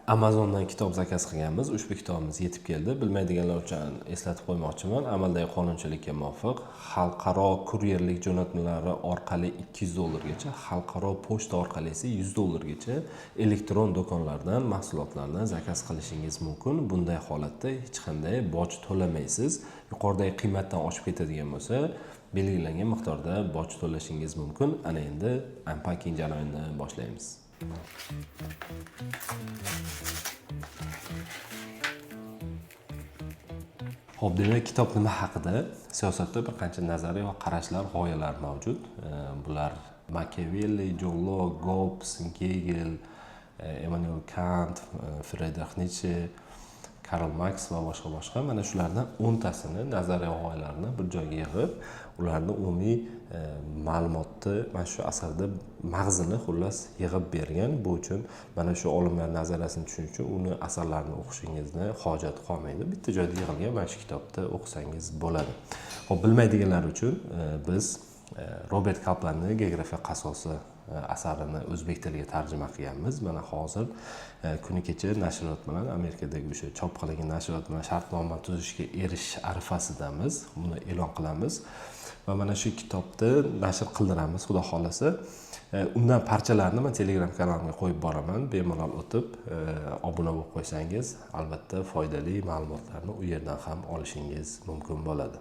Amazondan kitob zakaz qilganmiz. Ushbu kitobimiz yetib keldi. Bilmaydiganlar uchun eslatib qo'ymoqchiman. Amaldagi qonunchilikka muvofiq xalqaro kuryerlik jo'natmalari orqali $200 gacha, xalqaro pochta orqali esa $100 gacha elektron do'konlardan mahsulotlarni zakaz qilishingiz mumkin. Bunday holatda hech qanday boj to'lamaysiz. Yuqoridagi qiymatdan oshib ketadigan bo'lsa, belgilangan miqdorda boj to'lashingiz mumkin. Ana endi unpacking jarayonini boshlaymiz. Xo'p, demak, kitob nima haqida? Siyosatda bir qancha nazariy va qarashlar, g'oyalar mavjud. Bular Machiavelli, John Locke, Hobbes, Hegel, Immanuel Kant, Friedrich Nietzsche, Karl Marx va boshqa mana shulardan 10 tasini nazariy g'oyalarni bir joyga yig'ib, ularni umumiy ma'lumotni mana shu asarda mag'zini xullas yig'ib bergan. Bu uchun mana shu olimlar nazariyasini tushunish uchun uni asarlarini o'qishingizni hojat qolmaydi. Bitta joyda yig'ilgan mana shu kitobda o'qisangiz bo'ladi. Xo'p, bilmaydiganlar uchun biz Robert Kaplanning Geografiya qasosi asarini o'zbek tiliga tarjima qilganmiz. Mana hozir kuni kecha nashriyot bilan, Amerikadagi o'sha chop qilingan nashriyot bilan shartnoma tuzishga erishish arafasidamiz. Buni e'lon qilamiz va mana shu kitobni nashr qildiramiz, xudo xolasa. Undan parchalarni men Telegram kanalimga qo'yib boraman. Bemalol o'tib obuna bo'lib qo'ysangiz, albatta foydali ma'lumotlarni u yerdan ham olishingiz mumkin bo'ladi.